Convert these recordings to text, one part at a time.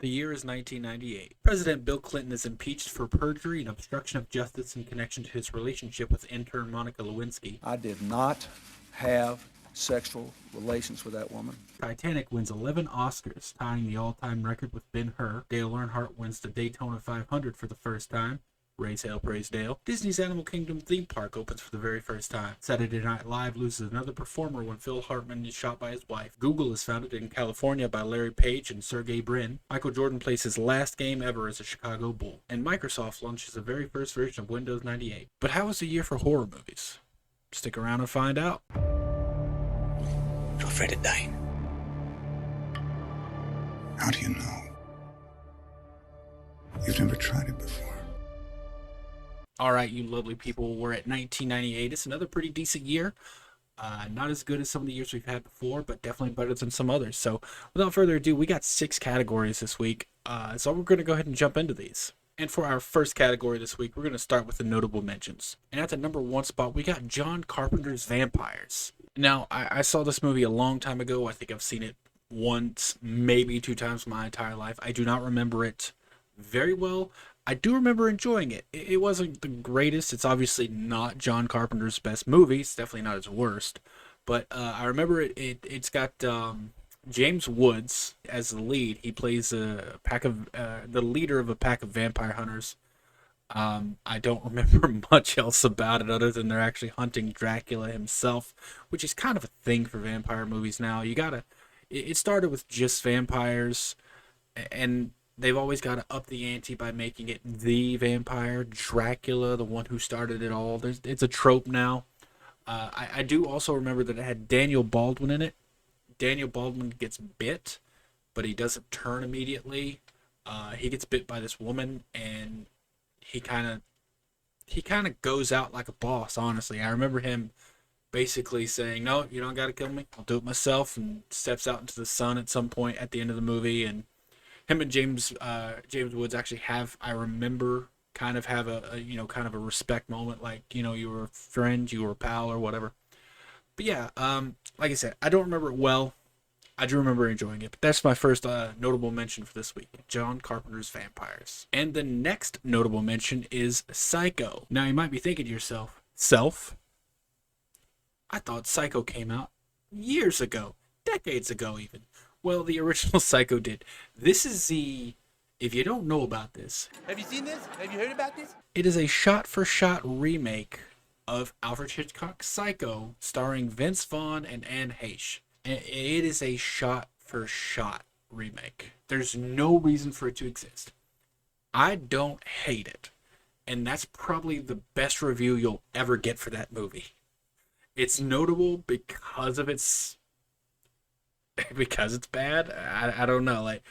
The year is 1998. President Bill Clinton is impeached for perjury and obstruction of justice in connection to his relationship with intern Monica Lewinsky. I did not have sexual relations with that woman. Titanic wins 11 Oscars, tying the all-time record with Ben-Hur. Dale Earnhardt wins the Daytona 500 for the first time. Raise Hail, Praise Dale. Disney's Animal Kingdom theme park opens for the very first time. Saturday Night Live loses another performer when Phil Hartman is shot by his wife. Google is founded in California by Larry Page and Sergey Brin. Michael Jordan plays his last game ever as a Chicago Bull. And Microsoft launches the very first version of Windows 98. But how was the year for horror movies? Stick around and find out. You're afraid of dying. How do you know? You've never tried it before. All right, you lovely people, we're at 1998. It's another pretty decent year. Not as good as some of the years we've had before, but definitely better than some others. So without further ado, we got 6 categories this week. So we're going to go ahead and jump into these. And for our first category this week, we're going to start with the notable mentions. And at the number 1 spot, we got John Carpenter's Vampires. Now, I saw this movie a long time ago. I think I've seen it once, maybe 2 times my entire life. I do not remember it very well. I do remember enjoying it. It wasn't the greatest. It's obviously not John Carpenter's best movie. It's definitely not his worst. But I remember it's got James Woods as the lead. He plays a pack of the leader of a pack of vampire hunters. I don't remember much else about it other than they're actually hunting Dracula himself, which is kind of a thing for vampire movies now. It started with just vampires, and they've always got to up the ante by making it the vampire, Dracula, the one who started it all. It's a trope now. I do also remember that it had Daniel Baldwin in it. Daniel Baldwin gets bit, but he doesn't turn immediately. He gets bit by this woman, and he kind of goes out like a boss, honestly. I remember him basically saying, "No, you don't got to kill me. I'll do it myself," and steps out into the sun at some point at the end of the movie. And him and James Woods actually have, I remember, kind of have a kind of a respect moment, like, you were a friend, you were a pal, or whatever. But yeah, like I said, I don't remember it well. I do remember enjoying it. But that's my first notable mention for this week, John Carpenter's Vampires. And the next notable mention is Psycho. Now you might be thinking to yourself, I thought Psycho came out years ago, decades ago even. Well, the original Psycho did. This is if you don't know about this. Have you seen this? Have you heard about this? It is a shot-for-shot remake of Alfred Hitchcock's Psycho, starring Vince Vaughn and Anne Heche. It is a shot-for-shot remake. There's no reason for it to exist. I don't hate it. And that's probably the best review you'll ever get for that movie. It's notable because it's bad. I don't know. Like,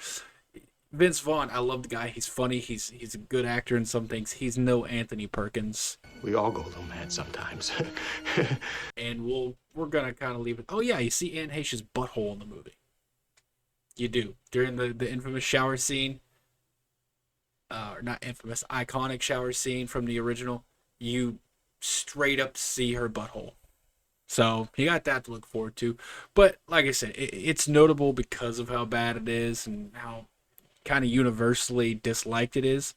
Vince Vaughn, I love the guy. He's funny. He's a good actor in some things. He's no Anthony Perkins. We all go a little mad sometimes. And we're gonna kind of leave it. Oh yeah, you see Anne Heche's butthole in the movie. You do during the infamous shower scene. Or not infamous, iconic shower scene from the original. You straight up see her butthole. So you got that to look forward to. But like I said, it's notable because of how bad it is and how kind of universally disliked it is.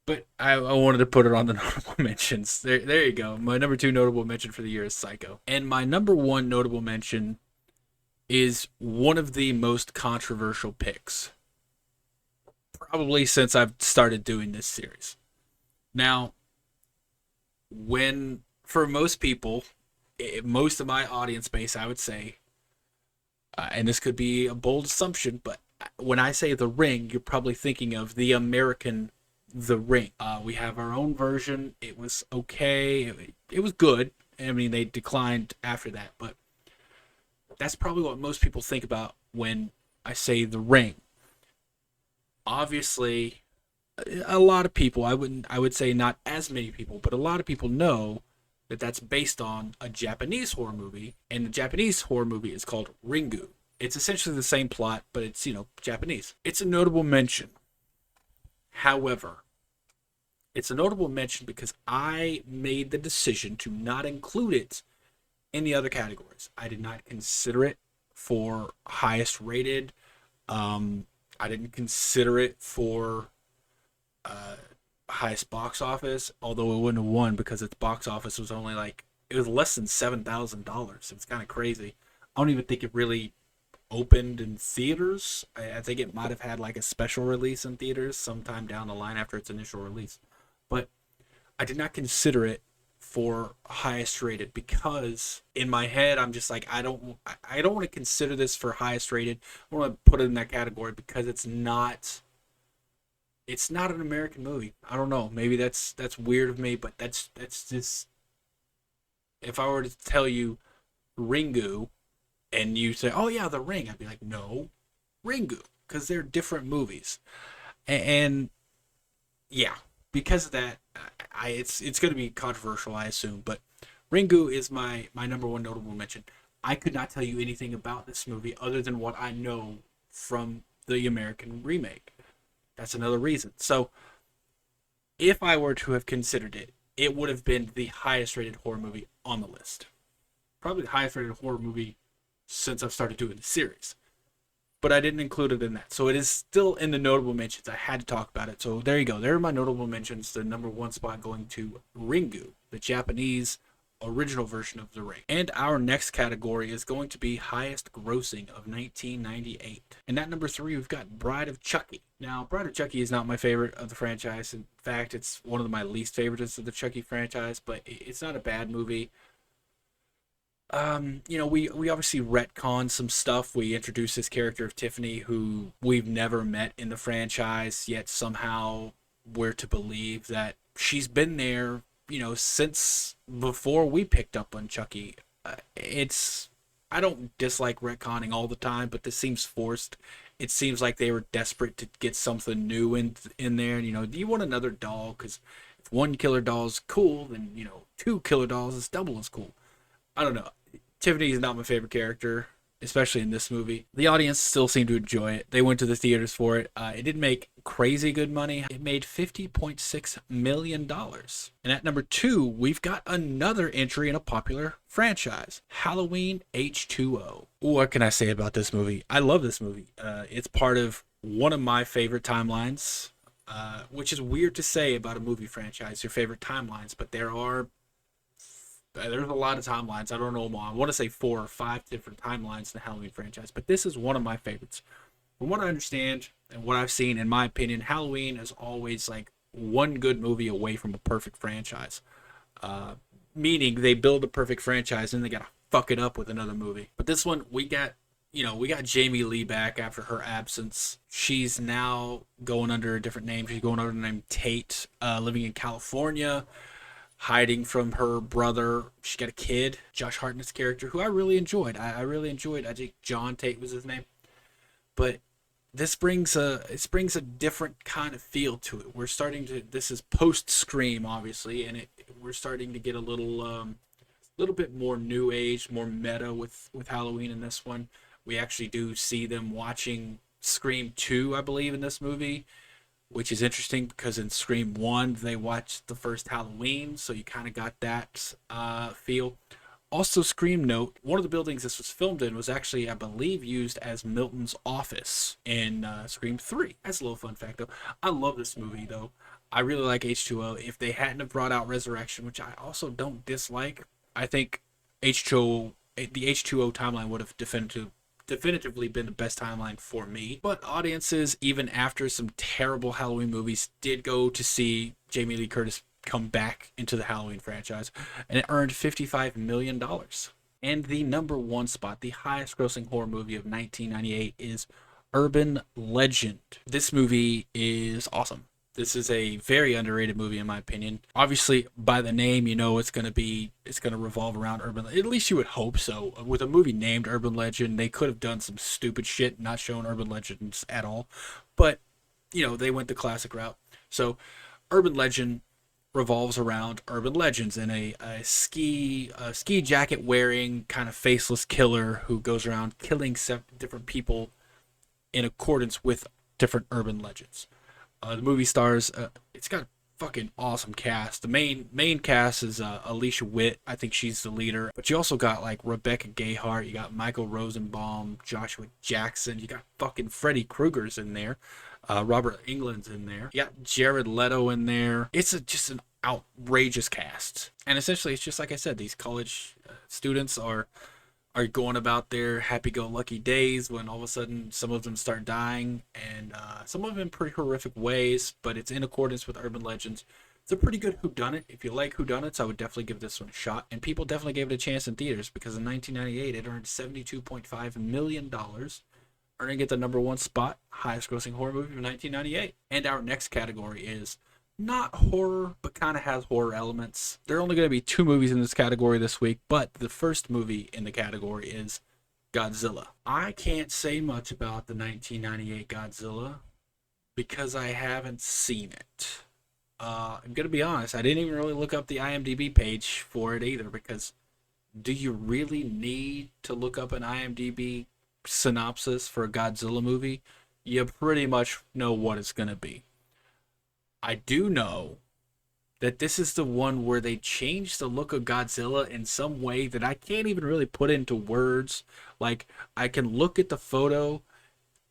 But I wanted to put it on the notable mentions. There you go. My number 2 notable mention for the year is Psycho. And my number 1 notable mention is one of the most controversial picks, probably since I've started doing this series. Now, for most people, most of my audience base, I would say, and this could be a bold assumption, but when I say The Ring, you're probably thinking of the American The Ring. We have our own version. It was okay. It was good. I mean, they declined after that, but that's probably what most people think about when I say The Ring. Obviously, a lot of people, I would say not as many people, but a lot of people know that that's based on a Japanese horror movie, and the Japanese horror movie is called Ringu. It's essentially the same plot, but it's, Japanese. It's a notable mention. However, it's a notable mention because I made the decision to not include it in the other categories. I did not consider it for highest rated. I didn't consider it for highest box office, although it wouldn't have won because its box office was only like, it was less than $7,000. It's kind of crazy. I don't even think it really opened in theaters. I think it might have had like a special release in theaters sometime down the line after its initial release. But I did not consider it for highest rated because in my head I'm just like, I don't want to consider this for highest rated. I want to put it in that category because it's not an American movie. I don't know. Maybe that's weird of me, but that's just, if I were to tell you Ringu and you say, "Oh yeah, The Ring," I'd be like, "No, Ringu," because they're different movies. And yeah, because of that, it's going to be controversial, I assume, but Ringu is my number one notable mention. I could not tell you anything about this movie other than what I know from the American remake. That's another reason. So, if I were to have considered it, it would have been the highest rated horror movie on the list. Probably the highest rated horror movie since I've started doing the series. But I didn't include it in that. So it is still in the notable mentions. I had to talk about it. So there you go. There are my notable mentions. The number one spot going to Ringu, the Japanese original version of The Ring. And our next category is going to be highest grossing of 1998. And at number 3, we've got Bride of Chucky. Now, Bride of Chucky is not my favorite of the franchise. In fact, it's one of my least favorites of the Chucky franchise, but it's not a bad movie. We obviously retcon some stuff. We introduce this character of Tiffany, who we've never met in the franchise, yet somehow we're to believe that she's been there, since before we picked up on Chucky. I don't dislike retconning all the time, but this seems forced. It seems like they were desperate to get something new in there. And, do you want another doll? Because if one killer doll is cool, then, 2 killer dolls is double as cool. I don't know. Tiffany is not my favorite character, especially in this movie. The audience still seemed to enjoy it. They went to the theaters for it. It didn't make crazy good money. It made $50.6 million. And at number 2, we've got another entry in a popular franchise, Halloween H2O. What can I say about this movie? I love this movie. It's part of one of my favorite timelines, which is weird to say about a movie franchise, your favorite timelines, but there's a lot of timelines. I don't know them all. I want to say 4 or 5 different timelines in the Halloween franchise, but this is one of my favorites. From what I understand and what I've seen, in my opinion, Halloween is always like one good movie away from a perfect franchise. Meaning they build a perfect franchise and they gotta fuck it up with another movie. But this one, we got Jamie Lee back after her absence. She's now going under a different name. She's going under the name Tate, living in California, hiding from her brother. She got a kid, Josh Hartnett's character, who I really enjoyed. I really enjoyed. I think John Tate was his name. But this brings a different kind of feel to it. This is post Scream, obviously, and we're starting to get a little bit more new age, more meta with Halloween in this one. We actually do see them watching Scream 2, I believe, in this movie, which is interesting because in Scream 1, they watched the first Halloween, so you kind of got that feel. Also, Scream note, one of the buildings this was filmed in was actually, I believe, used as Milton's office in Scream 3. That's a little fun fact, though. I love this movie, though. I really like H2O. If they hadn't have brought out Resurrection, which I also don't dislike, I think the H2O timeline would have definitively been the best timeline for me. But audiences, even after some terrible Halloween movies, did go to see Jamie Lee Curtis come back into the Halloween franchise, and it earned $55 million. And the number one spot, the highest grossing horror movie of 1998, is Urban Legend. This movie is awesome. This is a very underrated movie in my opinion. Obviously, by the name, it's going to revolve around urban. At least you would hope so. With a movie named Urban Legend, they could have done some stupid shit, not shown urban legends at all. But they went the classic route. So, Urban Legend revolves around urban legends and a ski jacket wearing kind of faceless killer who goes around killing different people in accordance with different urban legends. The movie stars, it's got fucking awesome cast. The main cast is Alicia Witt. I think she's the leader. But you also got like Rebecca Gayheart. You got Michael Rosenbaum, Joshua Jackson. You got fucking Freddy Krueger's in there. Robert Englund's in there. You got Jared Leto in there. It's just an outrageous cast. And essentially, it's just like I said, these college students are going about their happy-go-lucky days when all of a sudden some of them start dying, and some of them in pretty horrific ways, but it's in accordance with urban legends. It's a pretty good whodunit. If you like whodunits, I would definitely give this one a shot, and people definitely gave it a chance in theaters because in 1998 it earned $72.5 million, earning it the #1 spot, highest-grossing horror movie of 1998. And our next category is not horror, but kind of has horror elements. There are only going to be 2 movies in this category this week, but the first movie in the category is Godzilla. I can't say much about the 1998 Godzilla because I haven't seen it. I'm going to be honest, I didn't even really look up the IMDb page for it either, because do you really need to look up an IMDb synopsis for a Godzilla movie? You pretty much know what it's going to be. I do know that this is the one where they changed the look of Godzilla in some way that I can't even really put into words. Like, I can look at the photo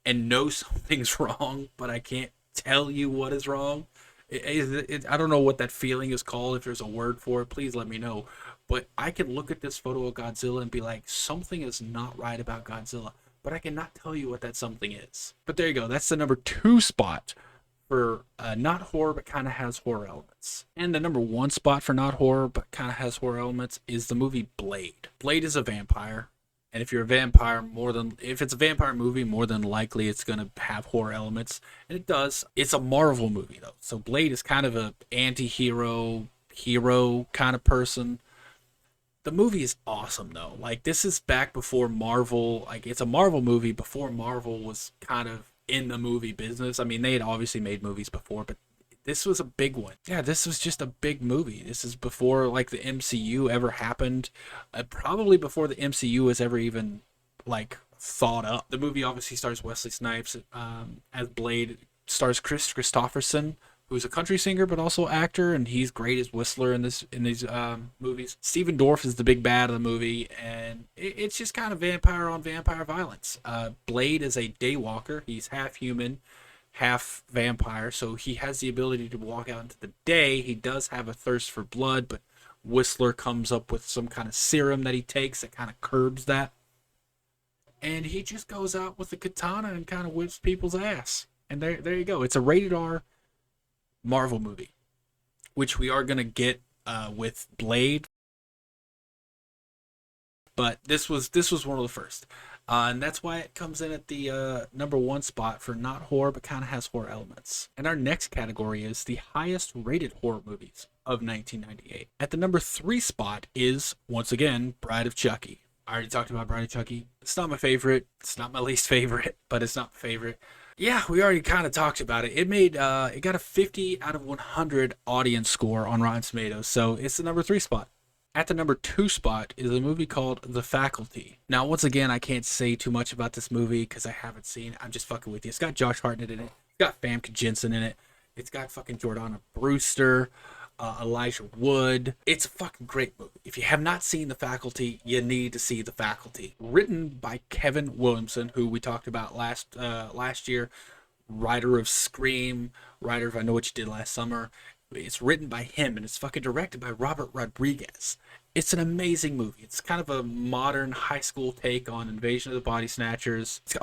and know something's wrong, but I can't tell you what is wrong. I don't know what that feeling is called. If there's a word for it, please let me know. But I can look at this photo of Godzilla and be like, something is not right about Godzilla. But I cannot tell you what that something is. But there you go. That's the #2 spot for not horror, but kind of has horror elements. And the #1 spot for not horror, but kind of has horror elements is the movie Blade. Blade is a vampire. And if you're a vampire, if it's a vampire movie, more than likely it's going to have horror elements. And it does. It's a Marvel movie, though. So Blade is kind of a anti-hero, hero kind of person. The movie is awesome, though. Like, this is back before Marvel. Like, it's a Marvel movie before Marvel was kind of in the movie business. I mean, they had obviously made movies before, but this was a big one. Yeah, this was just a big movie. This is before, like, the MCU ever happened. Probably before the MCU was ever even, like, thought up. The movie obviously stars Wesley Snipes as Blade. It stars Chris Christopherson, who's a country singer but also actor, and he's great as Whistler in these movies. Stephen Dorff is the big bad of the movie, and it's just kind of vampire on vampire violence. Blade is a daywalker. He's half human, half vampire, so he has the ability to walk out into the day. He does have a thirst for blood, but Whistler comes up with some kind of serum that he takes that kind of curbs that. And he just goes out with the katana and kind of whips people's ass. And there you go. It's a rated R Marvel movie, which we are going to get with Blade. But this was one of the first. And that's why it comes in at the #1 spot for not horror, but kind of has horror elements. And our next category is the highest rated horror movies of 1998. At the #3 spot is, once again, Bride of Chucky. I already talked about Bride of Chucky. It's not my favorite. It's not my least favorite, but it's not my favorite. Yeah, we already kind of talked about it. It got a 50 out of 100 audience score on Rotten Tomatoes, so it's the #3 spot. At the #2 spot is a movie called The Faculty. Now, once again, I can't say too much about this movie because I haven't seen it. I'm just fucking with you. It's got Josh Hartnett in it. It's got Famke Janssen in it. It's got fucking Jordana Brewster, Elijah Wood. It's a fucking great movie. If you have not seen The Faculty, you need to see The Faculty. Written by Kevin Williamson, who we talked about last year, writer of Scream, writer of I Know What You Did Last Summer. It's written by him, and it's fucking directed by Robert Rodriguez. It's an amazing movie. It's kind of a modern high school take on Invasion of the Body Snatchers. It's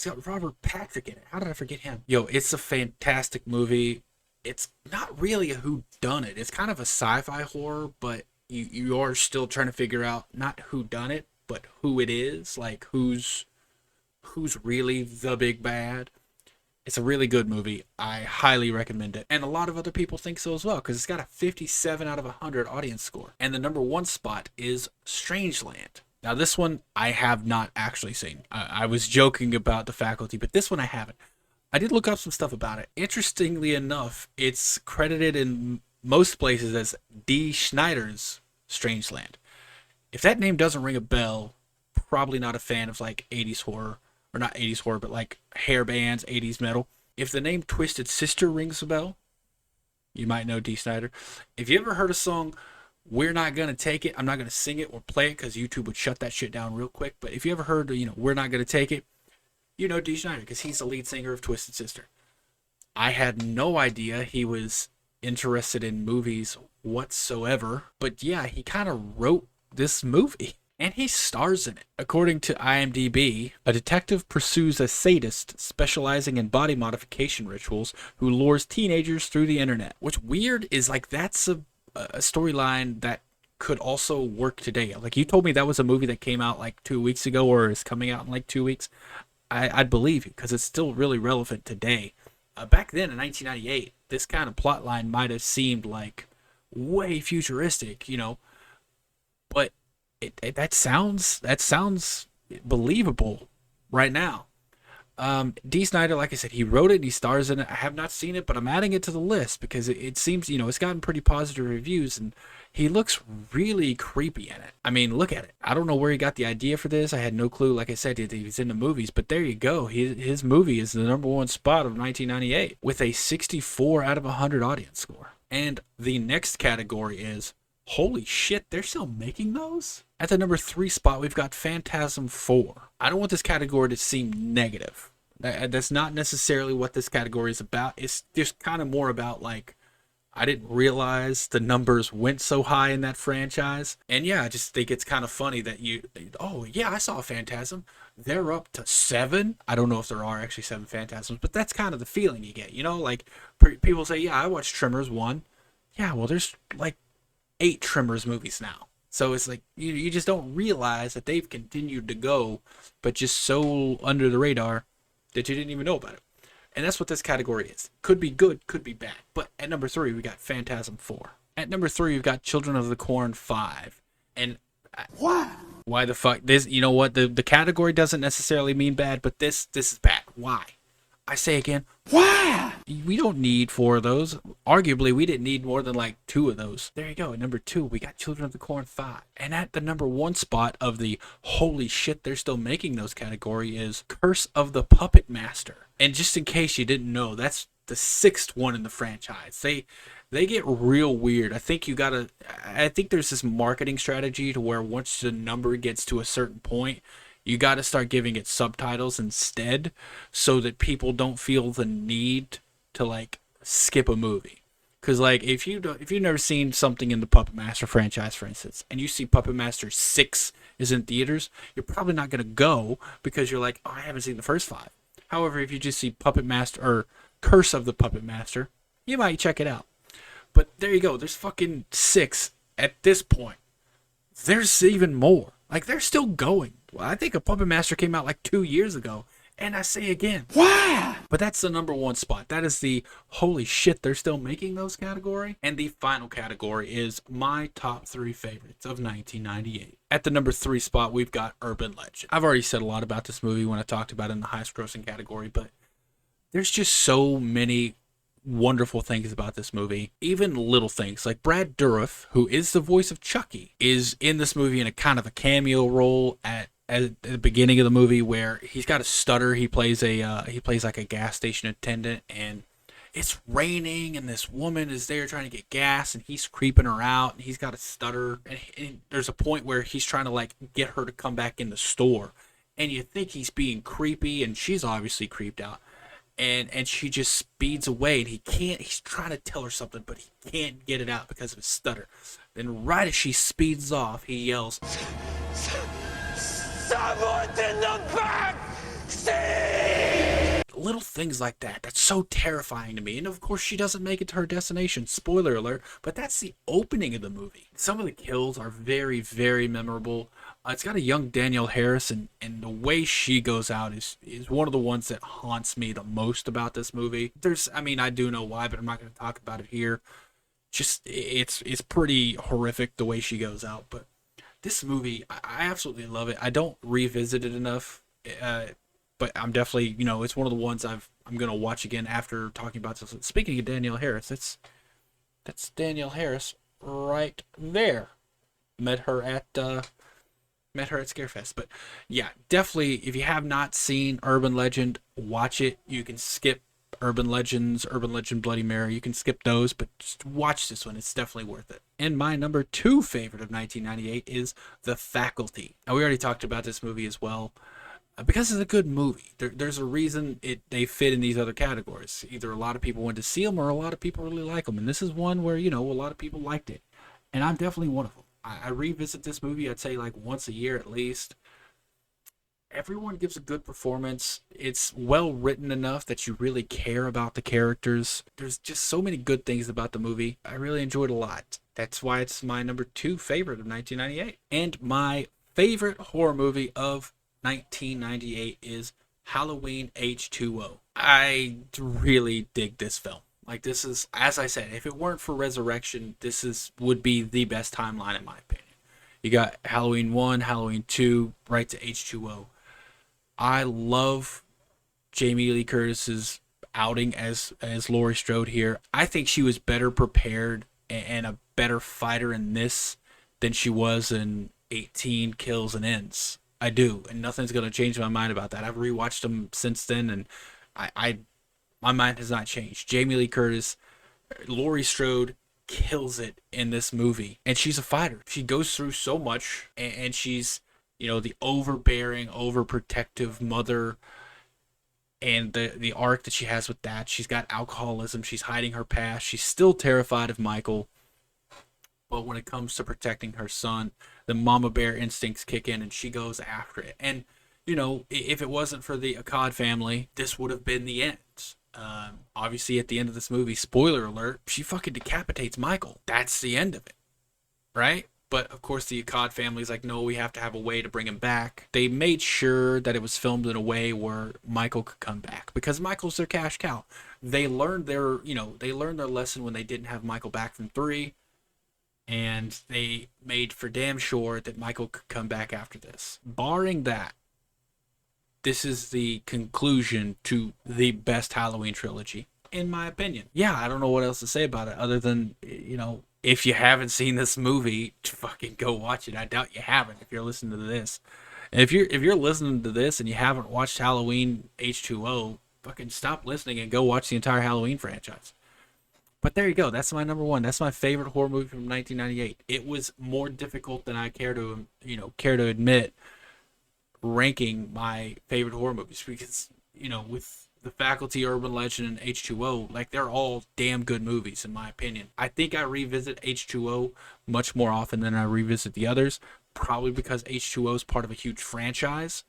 got Robert Patrick in it. How did I forget him? Yo, it's a fantastic movie. It's not really a whodunit. It's kind of a sci-fi horror, but you are still trying to figure out not whodunit, but who it is. Like, who's really the big bad. It's a really good movie. I highly recommend it. And a lot of other people think so as well, because it's got a 57 out of 100 audience score. And the #1 spot is Strangeland. Now, this one I have not actually seen. I was joking about The Faculty, but this one I haven't. I did look up some stuff about it. Interestingly enough, it's credited in most places as Dee Snider's Strangeland. If that name doesn't ring a bell, probably not a fan of, like, 80s horror. Or not 80s horror, but like hair bands, 80s metal. If the name Twisted Sister rings a bell, You might know D. Snyder. If you ever heard a song, We're Not Gonna Take It, I'm not gonna sing it or play it because YouTube would shut that shit down real quick. But if you ever heard, We're Not Gonna Take It, you know D. Snyder because he's the lead singer of Twisted Sister. I had no idea he was interested in movies whatsoever. But yeah, he kind of wrote this movie. And he stars in it. According to IMDb, a detective pursues a sadist specializing in body modification rituals who lures teenagers through the internet. What's weird is like that's a storyline that could also work today. Like you told me that was a movie that came out like 2 weeks ago or is coming out in like 2 weeks. I'd believe you because it's still really relevant today. Back then in 1998, this kind of plot line might have seemed like way futuristic, but that sounds believable right now. D. Snyder, like I said, he wrote it and he stars in it. I have not seen it, but I'm adding it to the list because it seems, it's gotten pretty positive reviews and he looks really creepy in it. I mean, look at it. I don't know where he got the idea for this. I had no clue. Like I said, he's into movies, but there you go. His movie is the #1 spot of 1998 with a 64 out of 100 audience score. And the next category is, holy shit, they're still making those? At the #3 spot, we've got Phantasm 4. I don't want this category to seem negative. That's not necessarily what this category is about. It's just kind of more about like, I didn't realize the numbers went so high in that franchise. And yeah, I just think it's kind of funny that I saw Phantasm. They're up to 7. I don't know if there are actually 7 Phantasms, but that's kind of the feeling you get, like people say, yeah, I watched Tremors 1. Yeah, well, there's like 8 Tremors movies now. So it's like you just don't realize that they've continued to go, but just so under the radar that you didn't even know about it. And that's what this category is. Could be good, could be bad. But at #3, we got Phantasm 4. At #3, we've got Children of the Corn 5. And why the fuck? This, you know what? The category doesn't necessarily mean bad, but this is bad. Why? I say again, why? We don't need 4 of those. Arguably, we didn't need more than like 2 of those. There you go. At #2, we got Children of the Corn 5. And at the #1 spot of the holy shit, they're still making those category is Curse of the Puppet Master. And just in case you didn't know, that's the 6th one in the franchise. They get real weird. I think there's this marketing strategy to where once the number gets to a certain point, you got to start giving it subtitles instead so that people don't feel the need to like skip a movie. Because like if you've never seen something in the Puppet Master franchise, for instance, and you see Puppet Master 6 is in theaters, you're probably not going to go because you're like, oh, I haven't seen the first 5. However, if you just see Puppet Master or Curse of the Puppet Master, you might check it out. But there you go. There's fucking 6 at this point. There's even more. Like, they're still going. Well, I think a Puppet Master came out like 2 years ago. And I say again, why? But that's the #1 spot. That is the holy shit, they're still making those category. And the final category is my top 3 favorites of 1998. At the #3 spot, we've got Urban Legend. I've already said a lot about this movie when I talked about it in the highest grossing category, but there's just so many wonderful things about this movie. Even little things like Brad Dourif, who is the voice of Chucky, is in this movie in a kind of a cameo role at the beginning of the movie where he's got a stutter. He plays like a gas station attendant, and it's raining, and this woman is there trying to get gas, and he's creeping her out, and he's got a stutter, and there's a point where he's trying to like get her to come back in the store, and you think he's being creepy, and she's obviously creeped out. And she just speeds away, and he's trying to tell her something, but he can't get it out because of his stutter. Then right as she speeds off, he yells, "Someone's in the back seat!" Little things like that. That's so terrifying to me. And of course, she doesn't make it to her destination. Spoiler alert. But that's the opening of the movie. Some of the kills are very, very memorable. It's got a young Danielle Harris, and the way she goes out is one of the ones that haunts me the most about this movie. I do know why, but I'm not going to talk about it here. Just, it's pretty horrific the way she goes out. But this movie, I absolutely love it. I don't revisit it enough, but I'm definitely, it's one of the ones I'm going to watch again after talking about this. Speaking of Danielle Harris, that's Danielle Harris right there. Met her at Scarefest. But yeah, definitely, if you have not seen Urban Legend, watch it. You can skip Urban Legends, Urban Legend Bloody Mary. You can skip those, but just watch this one. It's definitely worth it. And my number 2 favorite of 1998 is The Faculty. Now, we already talked about this movie as well. Because it's a good movie. There's a reason they fit in these other categories. Either a lot of people went to see them or a lot of people really like them. And this is one where, a lot of people liked it. And I'm definitely one of them. I revisit this movie, I'd say like once a year at least. Everyone gives a good performance. It's well written enough that you really care about the characters. There's just so many good things about the movie. I really enjoyed it a lot. That's why it's my number 2 favorite of 1998. And my favorite horror movie of 1998 is Halloween H2O. I really dig this film. Like, this is, as I said, if it weren't for Resurrection, would be the best timeline in my opinion. You got Halloween 1, Halloween 2, right to H2O. I love Jamie Lee Curtis's outing as Laurie Strode here. I think she was better prepared and a better fighter in this than she was in 18 Kills and Ends. I do, and nothing's going to change my mind about that. I've rewatched them since then, and my mind has not changed. Jamie Lee Curtis, Laurie Strode kills it in this movie, and she's a fighter. She goes through so much, and she's, the overbearing, overprotective mother, and the arc that she has with that. She's got alcoholism. She's hiding her past. She's still terrified of Michael. But when it comes to protecting her son, the mama bear instincts kick in and she goes after it. And, if it wasn't for the Akkad family, this would have been the end. Obviously, at the end of this movie, spoiler alert, she fucking decapitates Michael. That's the end of it. Right? But, of course, the Akkad family's like, no, we have to have a way to bring him back. They made sure that it was filmed in a way where Michael could come back. Because Michael's their cash cow. They learned their lesson when they didn't have Michael back from 3. And they made for damn sure that Michael could come back after this. Barring that, this is the conclusion to the best Halloween trilogy, in my opinion. Yeah, I don't know what else to say about it other than, if you haven't seen this movie, fucking go watch it. I doubt you haven't if you're listening to this. And if you're listening to this and you haven't watched Halloween H2O, fucking stop listening and go watch the entire Halloween franchise. But there you go. That's my number 1. That's my favorite horror movie from 1998. It was more difficult than I care to admit ranking my favorite horror movies because, with The Faculty, Urban Legend, and H2O, like, they're all damn good movies in my opinion. I think I revisit H2O much more often than I revisit the others, probably because H2O is part of a huge franchise.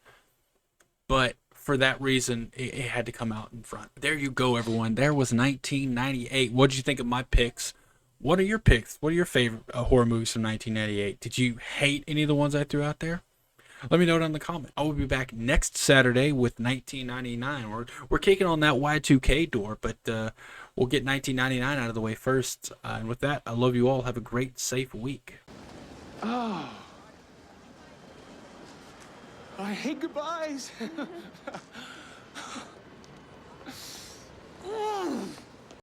But for that reason, it had to come out in front. There you go, everyone. There was 1998. What did you think of my picks? What are your picks? What are your favorite horror movies from 1998? Did you hate any of the ones I threw out there? Let me know it in the comment. I will be back next Saturday with 1999. We're kicking on that Y2K door, but we'll get 1999 out of the way first. And with that, I love you all. Have a great, safe week. Oh. I hate goodbyes.